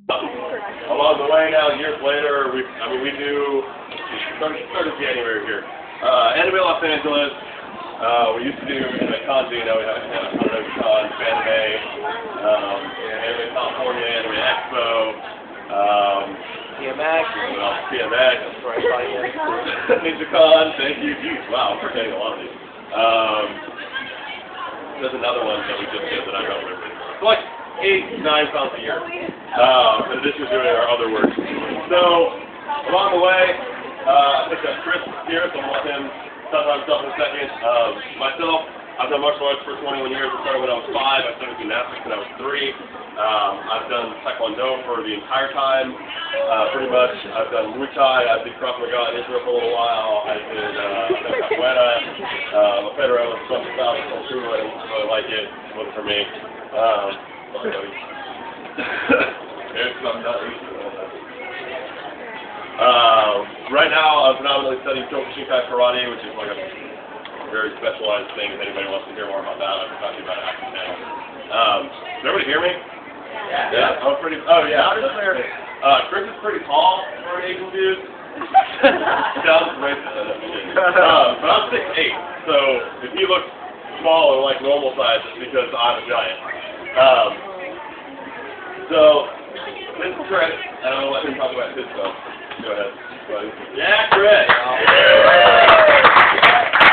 Along the way now, years later, we do, started January here. Anime Los Angeles, we used to do Anime Con, you know, we have Hanadoki-con, Anime, Anime California, Anime Expo, PMX, PMX, Ninja-con, thank you, geez, wow, I'm forgetting a lot of these. There's another one that we just did that I don't remember. It's like 8, 9 pounds a year, in addition to doing our other work. So, along the way, I think that Chris here, so I'll let him talk about himself in a second. Myself, I've done martial arts for 21 years. I started when I was 5. I started gymnastics when I was 3. I've done Taekwondo for the entire time, pretty much. I've done Muay Thai. I did Krav Maga in Israel for a little while. I did Capoeira, Federo, something style, Kung Fu. I didn't really like it. It wasn't for me. Right now, I'm predominantly studying Kyokushinkai Karate, which is like a very specialized thing. If anybody wants to hear more about that, I can talk to you about it after the panel. Does everybody hear me? Yeah. I'm pretty. Oh yeah. Chris is pretty tall for an Asian dude. Sounds racist. But I'm 6'8", so if he looks small or like normal size, it's because I'm a giant. So this is Chris, and I'm gonna let him talk about his stuff. Go ahead, buddy. Yeah, Chris.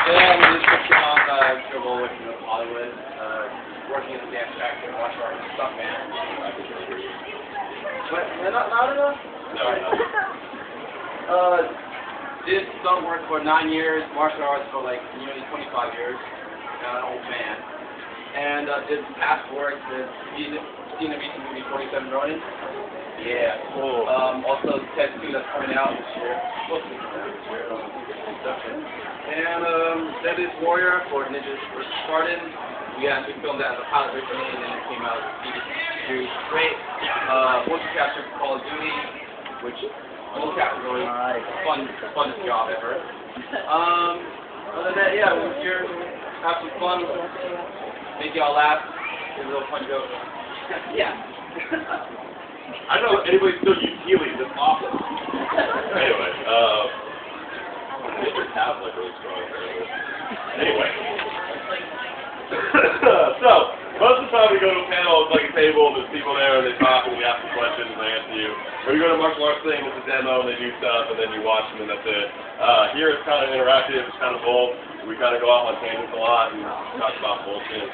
I'm just working on trouble with Hollywood, working as a dance actor, martial arts, stuntman. But not enough? No. Did stunt work for 9 years, martial arts for like nearly 25 years. An old man. And did past work with seen the recent movie 47 Ronin. Yeah. Cool. Also Ted 2 that's coming out this year. Supposed to be coming out this year. And Deadliest Warrior for Ninjas vs. Spartan. We actually filmed that as a pilot originally, and then it came out as a TV series. Great. Motion capture for Call of Duty, which motion capture is really funnest job ever. Other than that, yeah, we're here, have some fun, make y'all laugh, give a little fun joke. Yeah. I don't know if anybody still use Healy. That's awesome. Anyway, get your tabs like really strong. Anyway. So, most of the time we go to a panel, it's like a table, and there's people there, and they talk, and we ask them questions, and they answer you. Or you go to a martial arts thing, it's a demo, and they do stuff, and then you watch them, and that's it. Here it's kind of interactive, it's kind of bold. We kind of go off on tangents a lot, and talk about bullshit.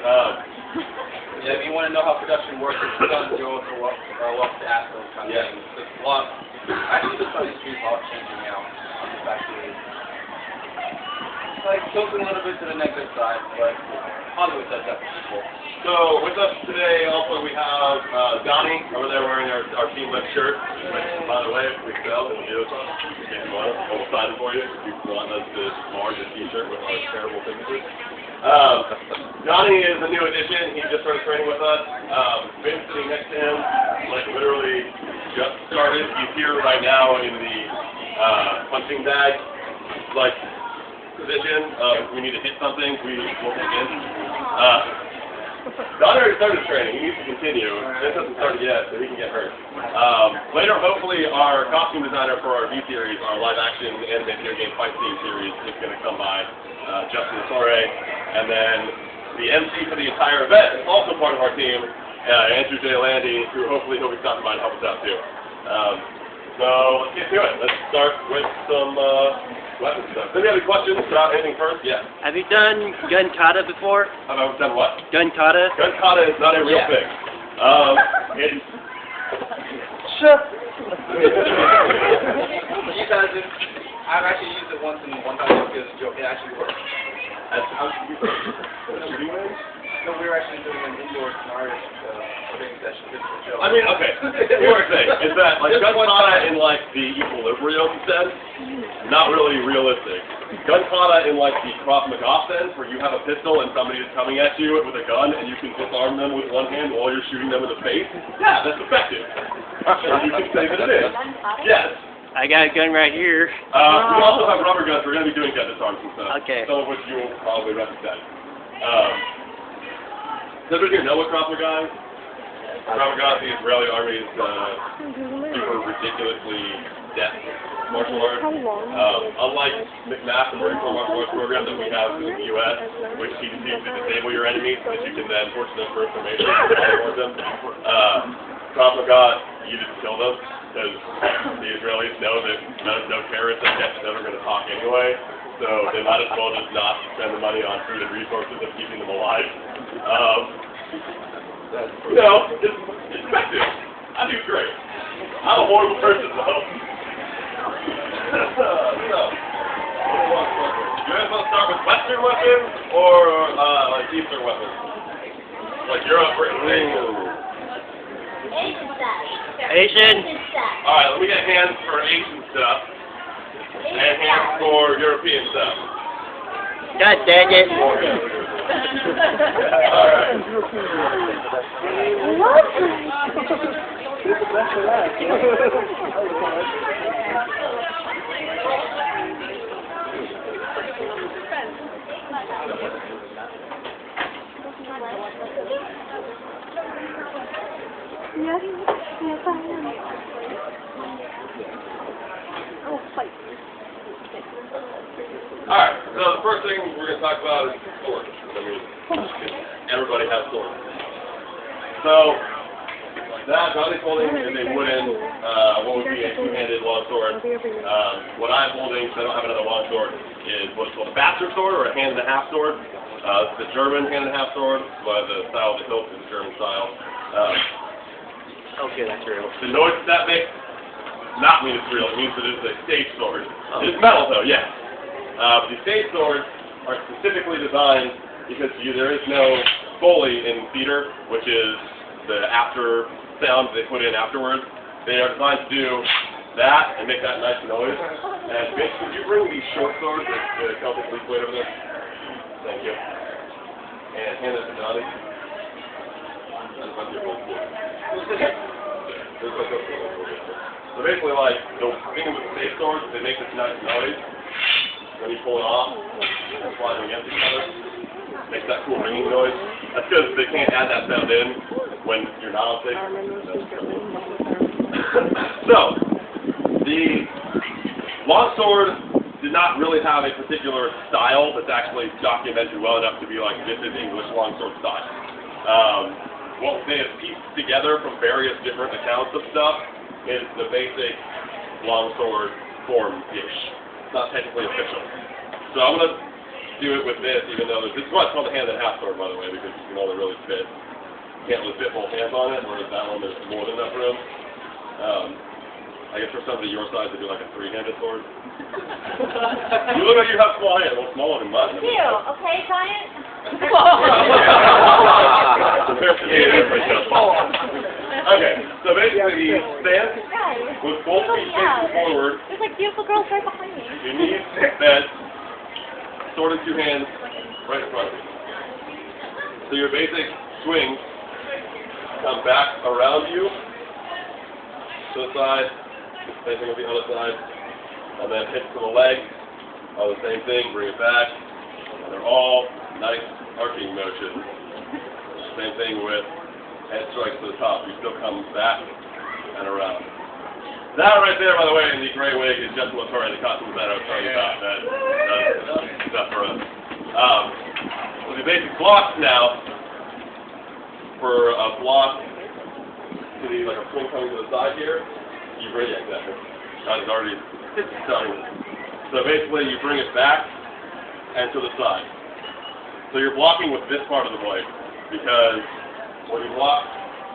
Yeah, if you want to know how production works, it's done, you're also welcome to ask those kind of things. There's a lot. Actually, the study street is all changing now. It's actually like tilting a little bit to the negative side, but Hollywood does that for people. So with us today, also we have Donnie over there wearing our team left shirt. Which, by the way, if we sell in the video song, if you want, we'll sign it for you. If you want us to large a T-shirt with our terrible signatures. Donnie is a new addition. He just started training with us. Been sitting next to him, like literally just started. He's here right now in the punching bag, like position. We need to hit something. We will take in. Donnie already started training. He needs to continue. This hasn't started yet, so he can get hurt. Later, hopefully, our costume designer for our V-Series, our live-action animated video game fight scene series, is going to come by, Justin Torre. And then the MC for the entire event is also part of our team, Andrew J. Landy, who hopefully he'll be stopping by to help us out, too. So let's get to it. Let's start with some weapon stuff. Does anybody have any questions about anything first? Yeah. Have you done gun kata before? Have I done what? Gun kata? Gun kata is not a real thing. It's... I've actually used it one time as a joke. It actually works. No, we were actually doing an indoor scenario training session just for show. I mean, okay. Here's what I'm saying is that like gun kata in like the equilibrium sense, not really realistic. Gun kata in like the Krav Maga sense, where you have a pistol and somebody is coming at you with a gun and you can disarm them with one hand while you're shooting them in the face. Yeah, that's effective. You can say that it is. Yes. I got a gun right here. We also have rubber guns. We're going to be doing gun disarms and stuff. Okay. Some of which you will probably recognize. Does everybody here know what Krav Maga is? Kamikaze, the Israeli Army's super ridiculously depth martial arts. Unlike McMath, the Marine Corps martial arts program that we have in the U.S., which you can use to disable your enemies so that you can then force them for information towards them. Kamikaze, you just kill them, because the Israelis know that no terrorist is never going to talk anyway, so they might as well just not spend the money on food and resources of keeping them alive. You know, it's effective. I do great. I'm a horrible person, though. So, you guys want to start with Western weapons or like Eastern weapons? Like Europe, Britain, Asia? Asian stuff. Asian. Alright, let me get hands for Asian stuff. And hands for European stuff. God dang it. Alright. Yes, yes, I am. Oh, fight. Alright, so the first thing we're going to talk about is swords. I mean, everybody has swords. So, that Johnny's holding is a wooden, what would be a two-handed longsword. What I'm holding, because I don't have another longsword, is what's called a bastard sword, or a hand-and-a-half sword. It's the German hand-and-a-half sword, but the style of the hilt is the German style. Okay, that's real. The noise that makes not mean it's real. It means that it's a stage sword. It's metal, though, yes. The stage swords are specifically designed because there is no Foley in theater, which is the after sound they put in afterwards. They are designed to do that and make that nice noise. And basically, you bring these short swords, the Celtic leaf blade over there. Thank you. And hand it to Johnny. So basically, like, the thing with the safe swords, they make this nice noise when you pull it off, and slide them against each other. Makes that cool ringing noise. That's because they can't add that sound in when you're not on safe. So, the longsword did not really have a particular style that's actually documented well enough to be like, this is English longsword style. What they have pieced together from various different accounts of stuff is the basic longsword form-ish. It's not technically official. So I'm going to do it with this, even though this is why it's called a hand-and-a-half sword, by the way, because you can only really fit, you can't really fit both hands on it, whereas that one there's more than enough room. I guess for somebody your size, they do like a three-handed sword. You look like you have small hands, well, smaller than mine. You, okay, giant? Okay, so basically the stance with both feet facing forward. There's like beautiful girls right behind me. You need that sword in two hands right in front of you. So your basic swing come back around you to the side, same thing with the other side, and then hit to the leg. Oh, the same thing, bring it back. And they're all nice arcing motions. Same thing with head strikes to the top. You still come back and around. That right there, by the way, in the gray wig is Justin Latour, the costume that I was talking about. That does stuff for us. So the basic blocks now, for a block to the, like a swing coming to the side here, you bring it exactly. That is already starting. So basically, you bring it back and to the side. So you're blocking with this part of the blade, because when you block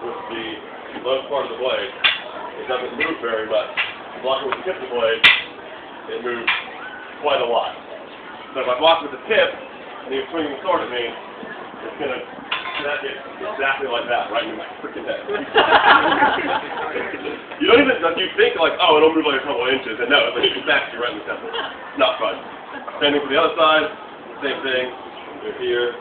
with the left part of the blade, it doesn't move very much. Blocking with the tip of the blade, it moves quite a lot. So if I block with the tip, and you're swinging the sword at me, it's going to hit exactly like that, right in my freaking head. You don't even, you think like, oh, it'll move like a couple of inches, and no, it's like exactly right in the center. Not fun. Same thing for the other side, same thing. Here,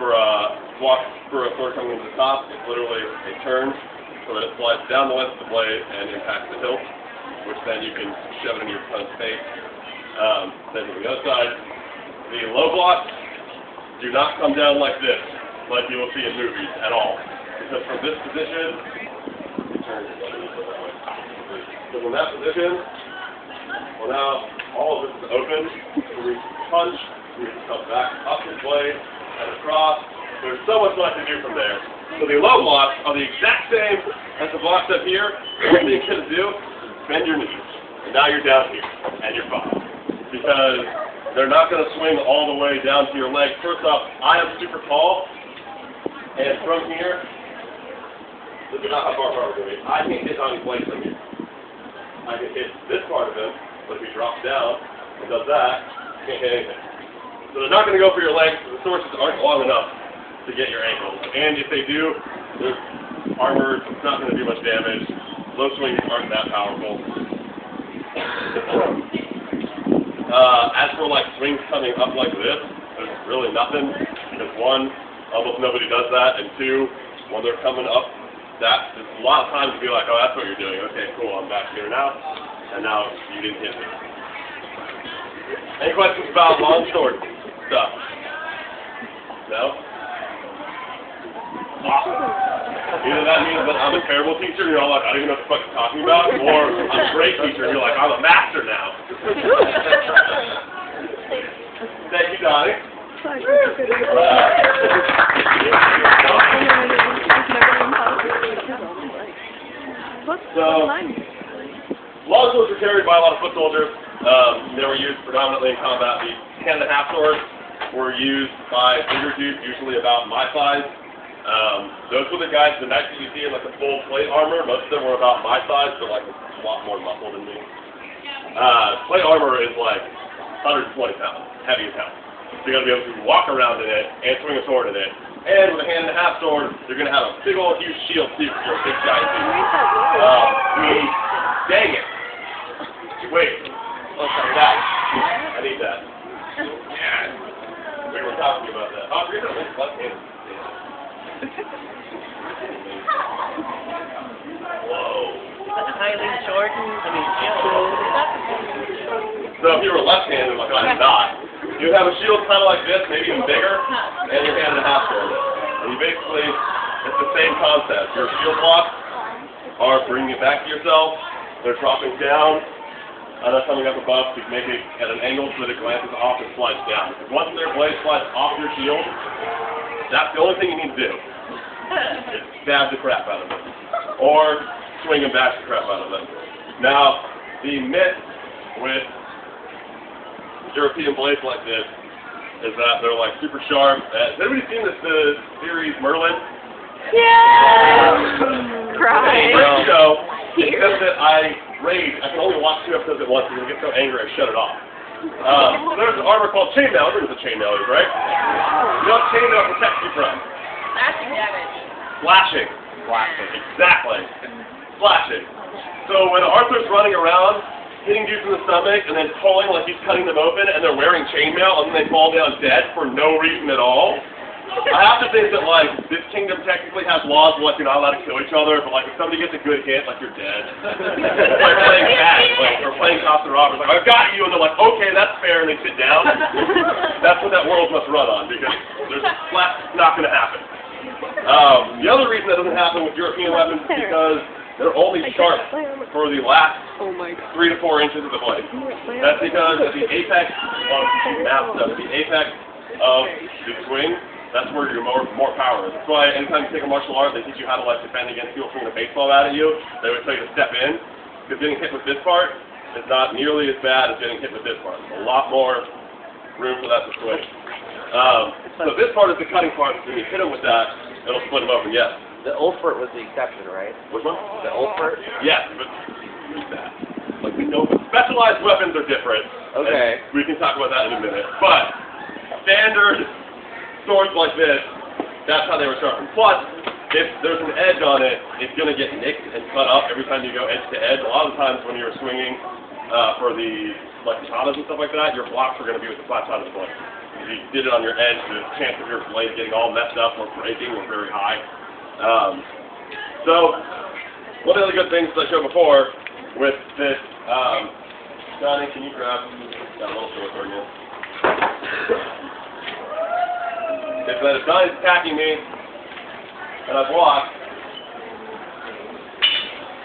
for a sword coming into the top, it's literally a turn, so that it slides down the length of the blade and impacts the hilt, which then you can shove it in your opponent's face. Then to the other side, the low blocks do not come down like this, like you will see in movies at all. Because from this position, so from that position, well now all of this is open. So we punch, we come back up this blade and across. There's so much left to do from there. So the low blocks are the exact same as the blocks up here. One thing you're going to do is bend your knees. And now you're down here, and you're fine. Because they're not going to swing all the way down to your leg. First off, I am super tall, and from here, this is not how far we're going to be. I can hit on his leg from here. I can hit this part of him, but if he drops down and does that, you can't hit anything. So they're not going to go for your legs, because the sources aren't long enough to get your ankles. And if they do, they're armored, it's not going to do much damage. Low swings aren't that powerful. As for like swings coming up like this, there's really nothing, because one, almost nobody does that, and two, when they're coming up, that there's a lot of times to be like, oh, that's what you're doing. Okay, cool, I'm back here now, and now you didn't hit me. Any questions about long sword stuff? No? Awesome. Either that means that I'm a terrible teacher, and you're all like, I don't even know what the fuck you're talking about, or I'm a great teacher, and you're like, I'm a master now. Thank you, Donnie. So, long swords were carried by a lot of foot soldiers. They were used predominantly in combat. The hand and a half swords were used by bigger dudes, usually about my size. Those were the guys, the knights that you see in like the full plate armor. Most of them were about my size, but like a lot more muscle than me. Plate armor is like 120 pounds, heavy as hell. So you got to be able to walk around in it and swing a sword in it. And with a hand and a half sword, you're going to have a big old huge shield too, because you're a big giant dude. Dang it. Wait. That. I need that. Yeah. We were talking about that. Oh, you're going to left-handed. Whoa. Highly Jordan. I mean, So if you were left-handed, like I'm not, you have a shield kind of like this, maybe even bigger, and your hand and a half sword. And you basically, it's the same concept. Your shield blocks are bringing it back to yourself. They're dropping down, and they're coming up above to make it at an angle so that it glances off and slides down. Because once their blade slides off your shield, that's the only thing you need to do. Is stab the crap out of it. Or swing and bash the crap out of it. Now, the myth with European blades like this is that they're like super sharp. Has anybody seen this series Merlin? Yeah! Cry. So, except that I can only watch 2 episodes at once because I get so angry I shut it off. There's an armor called chainmail. Everybody knows what chainmail is, right? You know what chainmail protects you from? Slashing damage. Slashing. Slashing. Exactly. Slashing. So when Arthur's running around, hitting dudes in the stomach, and then pulling like he's cutting them open, and they're wearing chainmail, and then they fall down dead for no reason at all, I have to think that, like, this kingdom technically has laws where, like, you're not allowed to kill each other, but, like, if somebody gets a good hit, like, you're dead. It's like playing tag, like, or playing cops and robbers. Like, I've got you, and they're like, okay, that's fair, and they sit down. That's what that world must run on, because there's that's not going to happen. The other reason that doesn't happen with European weapons is because they're only sharp for the last 3 to 4 inches of the blade. That's because at the apex of the swing, that's where your more power is. That's why anytime you take a martial art, they teach you how to like defend against people throwing a baseball bat at you. They would tell you to step in, because getting hit with this part is not nearly as bad as getting hit with this part. There's a lot more room for that to swing. So this part is the cutting part. When you hit them with that, it'll split them open. Yes. The Ulfert was the exception, right? Which one? The Ulfert? Yes, but use that. Like we know, specialized weapons are different. Okay. We can talk about that in a minute. But standard swords like this, that's how they were sharpened. Plus, if there's an edge on it, it's going to get nicked and cut up every time you go edge to edge. A lot of the times when you're swinging for the like katanas and stuff like that, your blocks are going to be with the flat side of the blade. If you did it on your edge, the chance of your blade getting all messed up or breaking was very high. So, one of the good things that I showed before with this, Johnny, can you grab that little short sword again? Is that if Donnie's attacking me, and I block,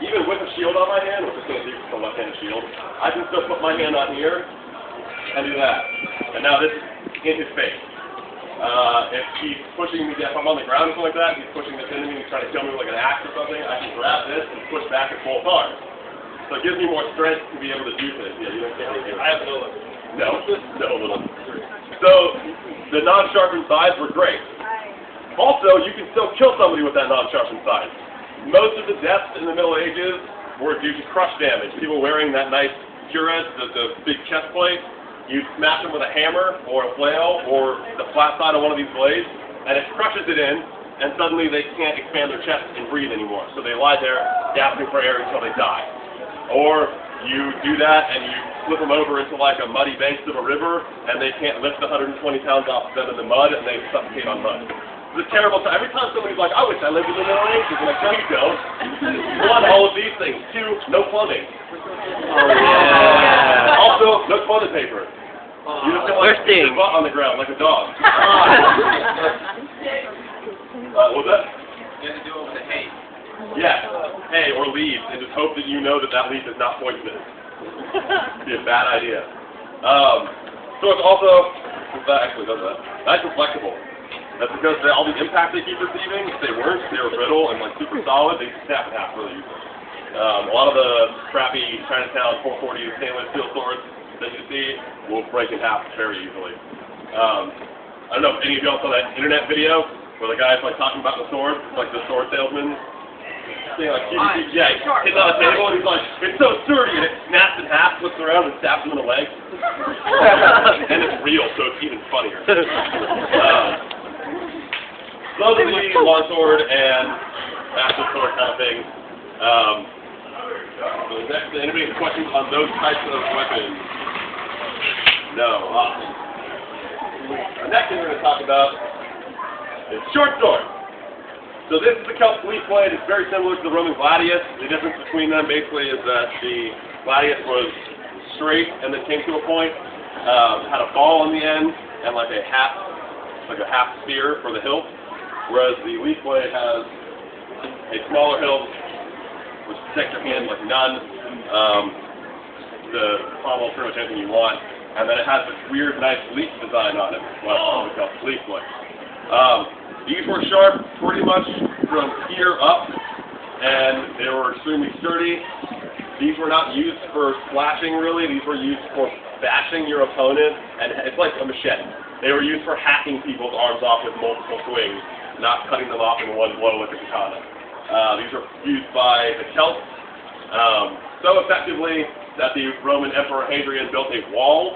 even with a shield on my hand, which is going to be a left-handed shield, I can still put my hand on here and do that. And now this is in his face. If he's pushing me, if I'm on the ground or something like that, he's pushing this into me and he's trying to kill me with like an axe or something, I can grab this and push back with both arms. So it gives me more strength to be able to do this. Yeah, you don't can't really do it. I have no limit. No little. So the non-sharpened sides were great. Also, you can still kill somebody with that non-sharpened side. Most of the deaths in the Middle Ages were due to crush damage. People wearing that nice cuirass, the big chest plate, you'd smash them with a hammer or a flail or the flat side of one of these blades, and it crushes it in, and suddenly they can't expand their chest and breathe anymore. So they lie there gasping for air until they die. Or you do that and you flip them over into like a muddy banks of a river, and they can't lift 120 pounds off of them in the mud, and they suffocate on mud. It's a terrible time. Every time somebody's like, I wish I lived in the Middle Ages, I'm like, no, you don't. One, all of these things. Two, no plumbing. Oh, yeah. Also, no toilet paper. You just don't like your butt on the ground like a dog. What was that? You have to do it with a hay. Yeah, hay or leaves, and just hope that you know that that leaf is not poisonous. It'd be a bad idea. So it's also, that actually does that, nice and flexible. That's because all the impact they keep receiving, if they weren't, they were brittle and like super solid, they snap in half really easily. A lot of the crappy Chinatown 440 stainless steel swords that you see will break in half very easily. I don't know if any of y'all saw that internet video where the guy's like talking about the sword, like the sword salesman. Saying like, yeah, he's hitting on a table and he's like, it's so sturdy, and it snaps in half, flips around and stabs him in the leg. And it's real, so it's even funnier. Those are the longsword and massive sword kind of things. So next, anybody have questions on those types of weapons? No. The next thing we're going to talk about is short sword. So this is the Celt Fleece blade. It's very similar to the Roman gladius. The difference between them basically is that the gladius was straight and then came to a point, had a ball on the end and like a half spear for the hilt. Whereas the leaf blade has a smaller hilt, which protects your hand like none. The pommel pretty much anything you want, and then it has this weird, nice leaf design on it. Well, it's called leaf blade. These were sharp pretty much from here up, and they were extremely sturdy. These were not used for slashing really. These were used for bashing your opponent, and it's like a machete. They were used for hacking people's arms off with multiple swings, not cutting them off in one blow like a katana. These were used by the Celts so effectively that the Roman Emperor Hadrian built a wall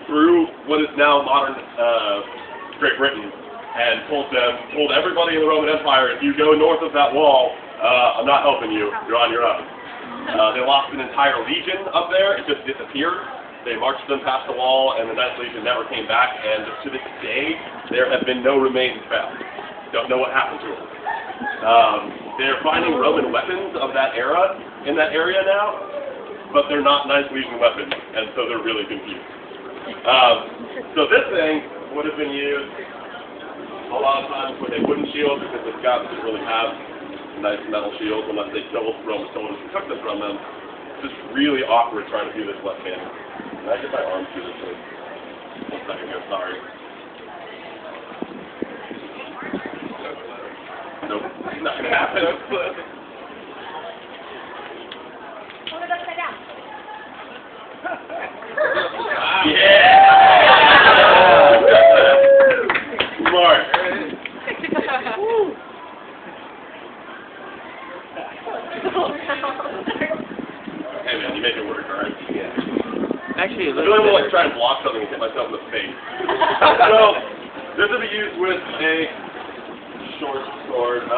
through what is now modern Great Britain and told everybody in the Roman Empire, if you go north of that wall, I'm not helping you, you're on your own. They lost an entire legion up there, it just disappeared. They marched them past the wall, and the Ninth Legion never came back, and to this day, there have been no remains found. Don't know what happened to them. They're finding Roman weapons of that era in that area now, but they're not Ninth Legion weapons, and so they're really confused. So this thing would have been used a lot of times with a wooden shield, because the Scots didn't really have nice metal shields unless they killed Roman soldiers and took them from them. It's just really awkward trying to do this left-handed. Can I get my arms through this thing? 1 second here, sorry. Nope, not gonna happen. Yeah! Smart. Hey man, you make it work, alright? Yeah. Actually, I really want to like try and block something and hit myself in the face. So, this will be used with a short sword. You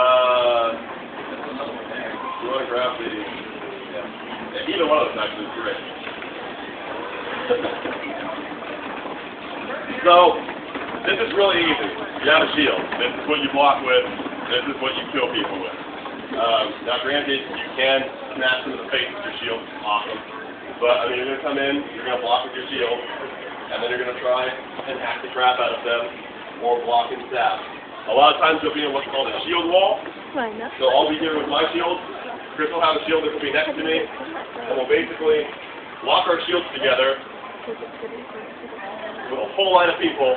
want to grab the... Yeah. Either one of those actually is great. So, this is really easy. You have a shield. This is what you block with. This is what you kill people with. Now granted, you can smash them in the face with your shield. Awesome. But, I mean, you're going to come in, you're going to block with your shield, and then you're going to try and hack the crap out of them, or block and stab. A lot of times there'll be what's called a shield wall. Why not? So I'll be here with my shield. Chris will have a shield that will be next to me. And we'll basically lock our shields together with a whole line of people.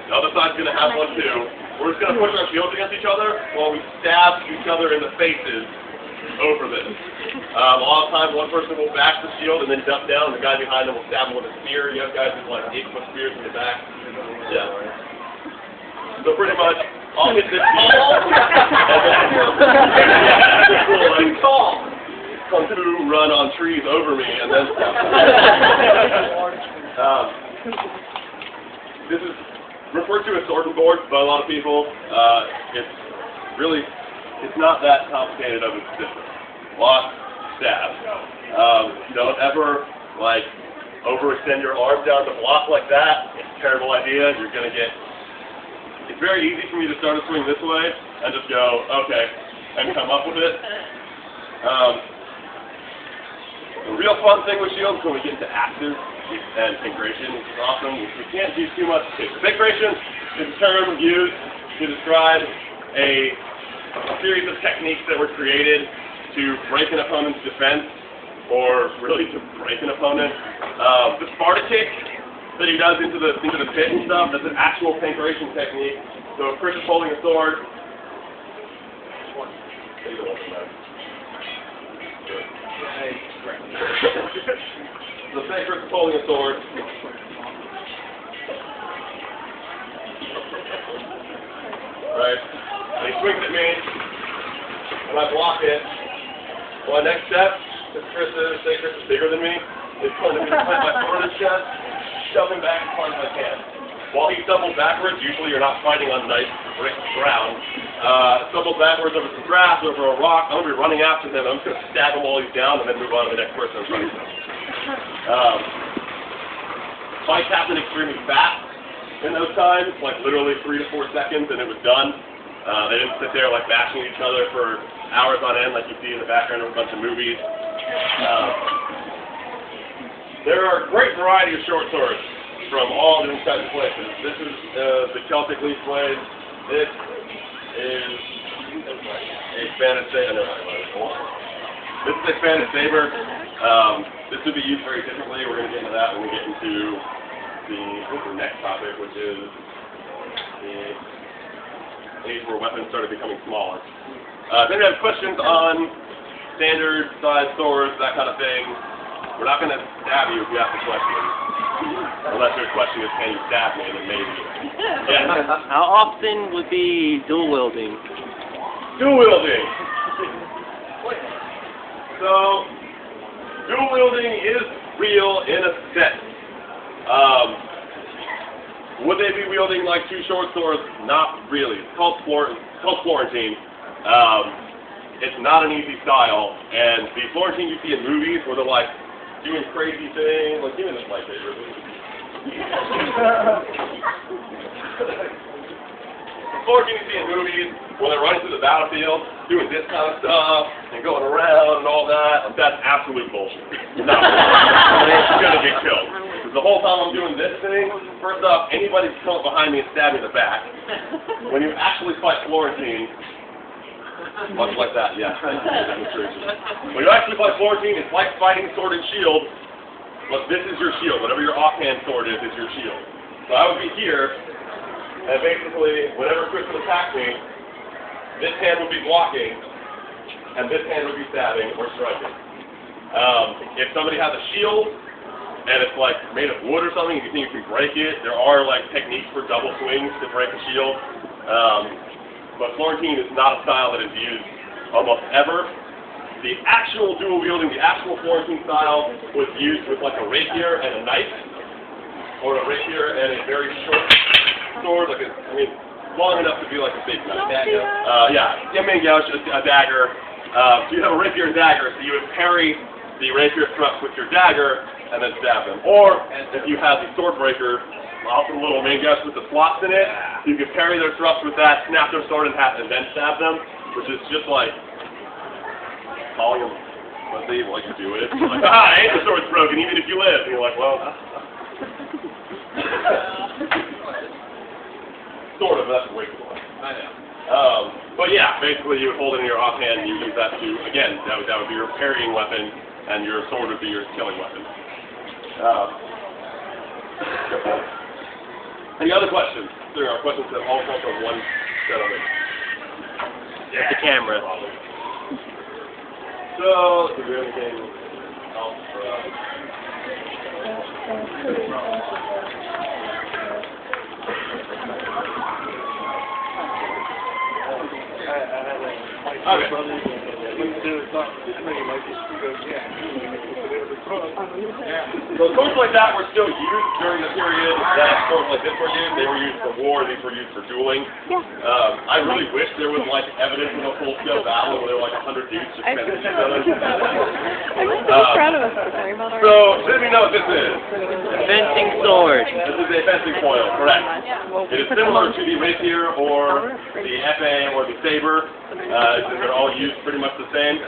The other side's going to have one too. We're just going to push our shields against each other while we stab each other in the faces over this. A lot of times one person will bash the shield and then duck down, and the guy behind them will stab him with a spear. You have guys with like 8-foot spears in the back. Yeah. So pretty much, I'll hit this wall, and then come to run on trees over me, and then this is referred to as sword and board by a lot of people. It's not that complicated of a system. Lock, stab. Don't ever overextend your arm down to block like that. It's a terrible idea. You're gonna get. It's very easy for me to start a swing this way and just go okay and come up with it. The real fun thing with shields when we get into active and synchration, which is awesome. We can't do too much. Synchration is a term used to describe a series of techniques that were created to break an opponent's defense, or really to break an opponent. The Sparta kick that he does into the pit and stuff, that's an actual synchration technique. So if Chris is holding a sword, so say Chris is holding a sword. Right? And he swings at me, and I block it. My next step, if Chris is bigger than me, is going to be to plant my sword in his chest, shove him back as hard as I can. While he stumbles backwards, usually you're not fighting on nice, brick ground. Stumbles backwards over some grass, over a rock. I'm going to be running after him. I'm just going to stab him while he's down and then move on to the next person in front of him. Fights happen extremely fast in those times, like literally 3 to 4 seconds, and it was done. They didn't sit there like bashing each other for hours on end like you see in the background of a bunch of movies. There are a great variety of short swords from all different kinds of places. This is the Celtic leaf blade. This is a Spanish saber. This is a Spanish saber. This would be used very differently. We're going to get into that when we get into the next topic, which is the age where weapons started becoming smaller. If anyone has questions on standard size swords, that kind of thing, we're not going to stab you if you ask a question. Unless your question is, can you stab me? Then maybe. Yeah. How often would be dual wielding? Dual wielding. So, dual wielding is real in a sense. Would they be wielding like two short swords? Not really. It's called Florentine. It's not an easy style, and the Florentine you see in movies where they're like doing crazy things, like give me this lightsaber. Florentine you see in movies where they're running through the battlefield, doing this kind of stuff, and going around and all that. That's absolute bullshit. No. It's gonna get killed. Because the whole time I'm doing this thing, first off, anybody's come up behind me and stab me in the back. When you actually fight Florentine, much like that, yeah. When you actually fight Florentine, it's like fighting sword and shield, but this is your shield. Whatever your offhand sword is your shield. So I would be here, and basically, whenever Chris would attack me, this hand would be blocking, and this hand would be stabbing or striking. If somebody has a shield, and it's like made of wood or something, you think you can break it, there are like techniques for double swings to break a shield. But Florentine is not a style that is used almost ever. The actual dual wielding, the actual Florentine style was used with like a rapier and a knife, or a rapier and a very short sword, like long enough to be like a big knife. A dagger. So you have a rapier and dagger, so you would parry the rapier thrust with your dagger and then stab them. Or if you have the sword breaker, often little main guys with the slots in it, you can parry their thrust with that, snap their sword in half, and then stab them, which is just like calling them what they like to do it. Like, and the sword's broken, even if you live. And you're like, well, sort of, that's way too much. I know. But yeah, basically you would hold it in your offhand and you use that to, again, that would be your parrying weapon, and your sword would be your killing weapon. Any other questions? There are questions that all come from one gentleman. With the camera. So, is there anything else for us? So swords like that were still used during the period that swords like this were used. They were used for war, these were used for dueling. Yeah. I really wish there was like evidence of a full-scale battle where there were like 100 dudes just trying to each other. I'm so proud of us for talking about our... So, let me know what this is. Fencing sword. This is a fencing foil, correct. It is similar to the rapier or the epee or the saber. They're all used pretty much the same.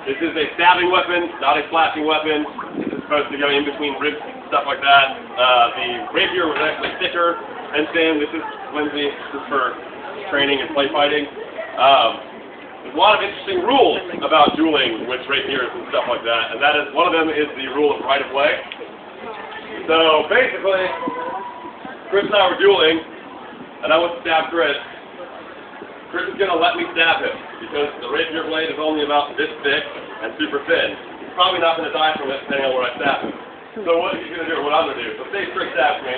This is a stabbing weapon, not a slashing weapon. This is supposed to go in between ribs, stuff like that. The rapier was actually thicker and thin. This is flimsy. This is for training and play fighting. There's a lot of interesting rules about dueling with rapiers and stuff like that, and that is one of them is the rule of right of way. So basically, Chris and I were dueling, and I went to stab Chris. Chris is going to let me stab him, because the rapier blade is only about this thick and super thin. He's probably not going to die from it depending on where I stab him. So what is he going to do, or what I'm going to do? So say Chris stabs me,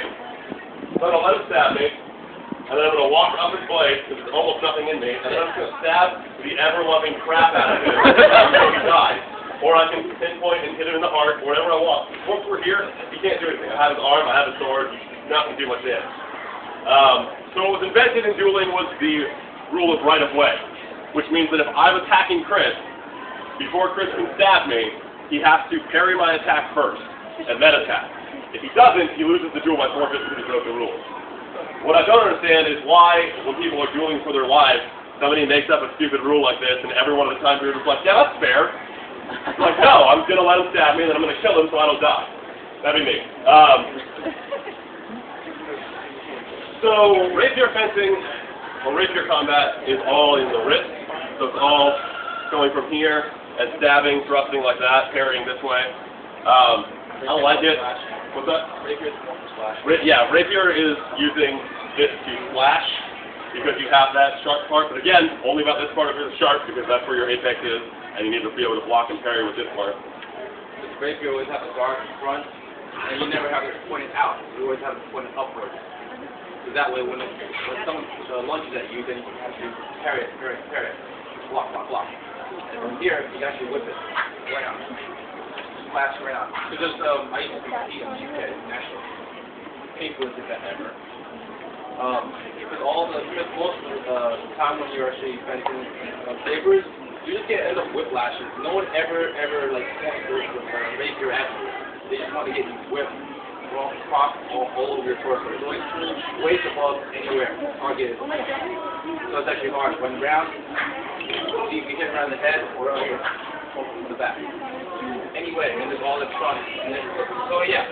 so I'm going to let him stab me, and then I'm going to walk up his blade, because there's almost nothing in me, and then I'm just going to stab the ever-loving crap out of him until he dies. Or I can pinpoint and hit him in the heart, wherever I want. Once we're here, he can't do anything. I have his arm, I have his sword, not going to do much damage. So what was invented in dueling was the rule of right of way, which means that if I'm attacking Chris, before Chris can stab me, he has to parry my attack first, and then attack. If he doesn't, he loses the duel by forfeit because he broke the rules. What I don't understand is why, when people are dueling for their lives, somebody makes up a stupid rule like this, and everyone at the time period is like, yeah, that's fair. It's like, no, I'm going to let him stab me, and then I'm going to kill him so I don't die. That'd be me. So, rapier fencing, or rapier combat, is all in the wrist. So it's all going from here, and stabbing, thrusting like that, parrying this way. I don't like it. What's that? Rapier is more for slash. Yeah, rapier is using this to slash, because you have that sharp part, but again, only about this part of it is sharp, because that's where your apex is, and you need to be able to block and parry with this part. This rapier always has a guard in front, and you never have it pointed out. You always have it pointed upwards. So that way, when someone lunges at you, then you have to parry it, block. And from here, you can actually whip it right on. Flash right on. Because I used to compete in the UK nationally. Painful to that ever. Because most of the time when you're actually fencing sabers, you just end up whiplashes. No one ever like points the rapier at you. They just want to get you whipped. Cross all over your torso. It's going waist above anywhere. Target is the point. So it's actually hard. When round, you can hit around the head or on the back. Anyway, and there's all electronic. And then, so yeah,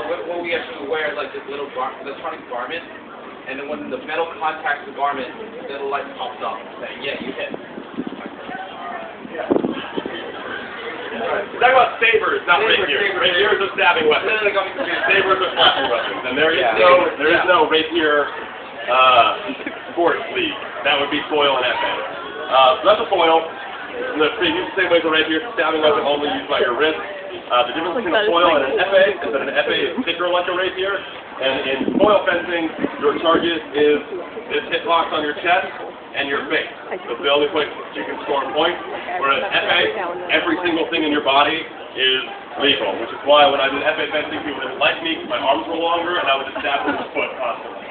what we actually wear is like this little electronic garment, and then when the metal contacts the garment, the little light pops up saying, yeah, you hit. We're talking about sabers, not rapiers. Rapiers are stabbing weapons. Sabers are slashing weapons. And there is no rapier sports league. That would be foil and epee. So that's a foil. They use the same way as a rapier. It's a stabbing weapon only used by your wrist. The difference between a foil and an epee is that an epee is thicker like a rapier. And in foil fencing, your target is this hitbox on your chest and your face. That's the only place you can score points. Whereas epee, every single thing in your body is legal, which is why when I did epee fencing, people didn't like me because my arms were longer and I would just stab them with the foot constantly.